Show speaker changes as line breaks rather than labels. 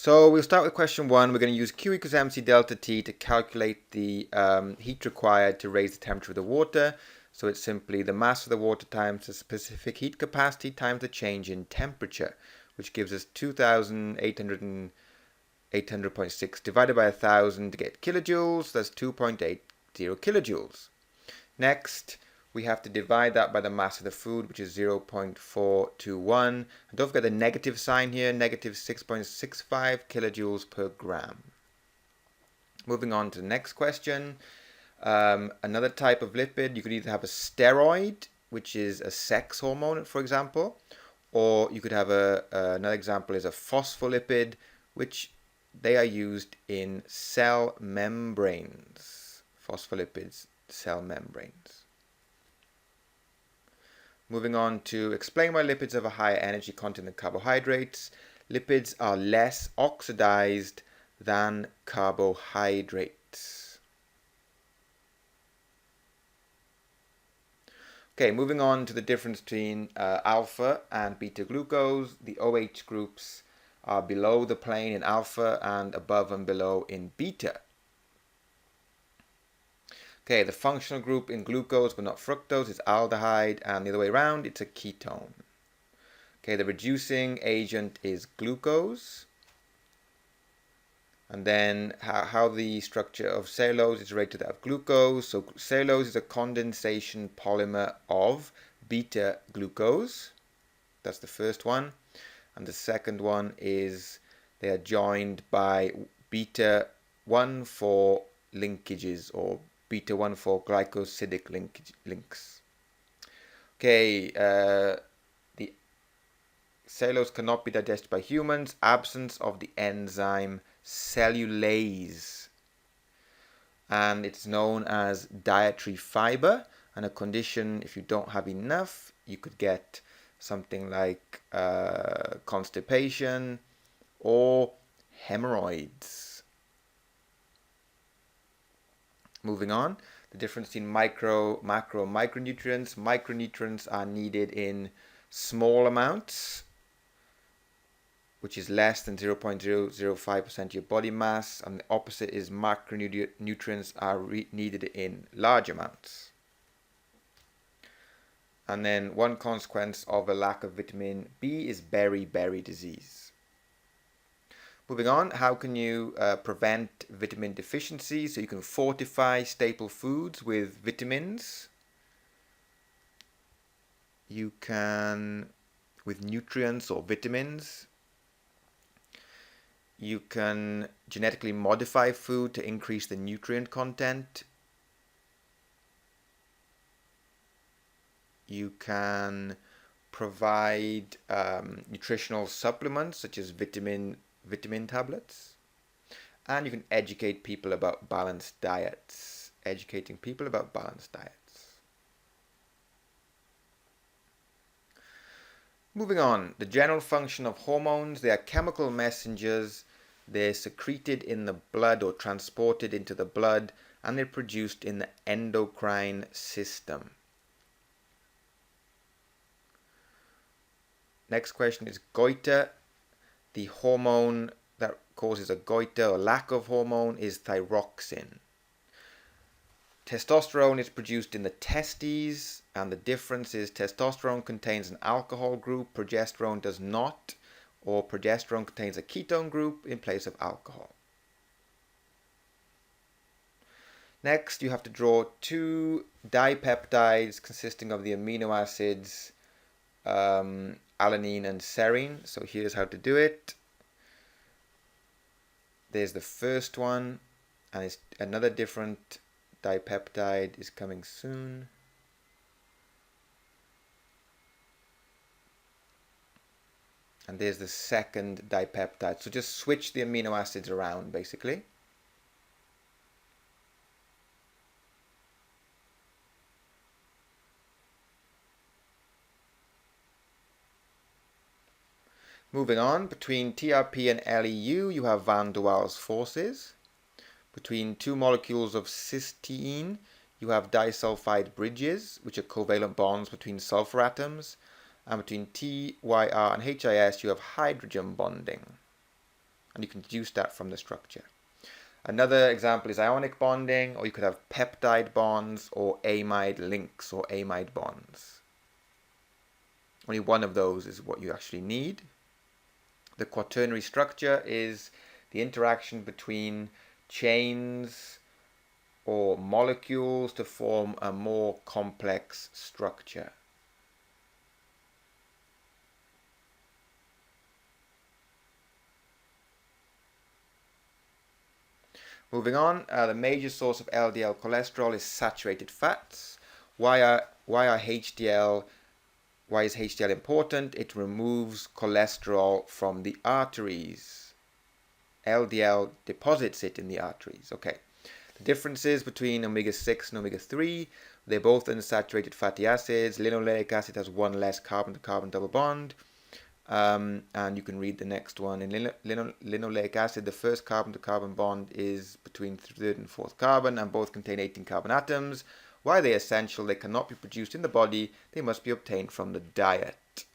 So we'll start with question 1. We're going to use Q equals mc delta T to calculate the heat required to raise the temperature of the water. So it's simply the mass of the water times the specific heat capacity times the change in temperature, which gives us 2,800.6 divided by 1,000 to get kilojoules. That's 2.80 kilojoules. Next, we have to divide that by the mass of the food, which is 0.421. And don't forget the negative sign here, negative 6.65 kilojoules per gram. Moving on to the next question. Another type of lipid, you could either have a steroid, which is a sex hormone, for example, or you could have another example is a phospholipid, which they are used in cell membranes. Phospholipids, cell membranes. Moving on to explain why lipids have a higher energy content than carbohydrates. Lipids are less oxidized than carbohydrates. Okay, moving on to the difference between alpha and beta glucose. The OH groups are below the plane in alpha and above and below in beta. Okay, the functional group in glucose but not fructose is aldehyde, and the other way around, it's a ketone. Okay, the reducing agent is glucose. And then how the structure of cellulose is related to that of glucose. So cellulose is a condensation polymer of beta glucose. That's the first one. And the second one is they are joined by beta 1,4 linkages, or beta 1,4 glycosidic links. Okay, the cellulose cannot be digested by humans. Absence of the enzyme cellulase, and it's known as dietary fiber. And a condition, if you don't have enough, you could get something like constipation or hemorrhoids. Moving on, the difference between macro, micronutrients. Micronutrients are needed in small amounts, which is less than 0.005% of your body mass, and the opposite is macronutrients are needed in large amounts. And then one consequence of a lack of vitamin B is beriberi disease. Moving on, how can you prevent vitamin deficiency? So you can fortify staple foods with vitamins. You can, with nutrients or vitamins. You can genetically modify food to increase the nutrient content. You can provide nutritional supplements such as vitamin tablets. And you can educate people about balanced diets. Educating people about balanced diets. Moving on, the general function of hormones. They are chemical messengers. They're secreted in the blood or transported into the blood, and they're produced in the endocrine system. Next question is goiter. The hormone that causes a goiter or lack of hormone is thyroxine. Testosterone is produced in the testes, and the difference is testosterone contains an alcohol group, progesterone does not, or progesterone contains a ketone group in place of alcohol. Next, you have to draw two dipeptides consisting of the amino acids alanine and serine. So here's how to do it. There's the first one, and it's another different dipeptide is coming soon. And there's the second dipeptide. So just switch the amino acids around, basically. Moving on, between TRP and LEU, you have van der Waals forces. Between two molecules of cysteine, you have disulfide bridges, which are covalent bonds between sulfur atoms. And between TYR and HIS, you have hydrogen bonding. and you can deduce that from the structure. Another example is ionic bonding, or you could have peptide bonds or amide links or amide bonds. Only one of those is what you actually need. The quaternary structure is the interaction between chains or molecules to form a more complex structure. Moving on, the major source of LDL cholesterol is saturated fats. Why is HDL important? It removes cholesterol from the arteries. LDL deposits it in the arteries. Okay. The differences between omega-6 and omega-3, they're both unsaturated fatty acids. Linoleic acid has one less carbon-to-carbon double bond. And you can read the next one. In linoleic acid, the first carbon-to-carbon bond is between the third and fourth carbon, and both contain 18 carbon atoms. Why are they essential? They cannot be produced in the body. They must be obtained from the diet.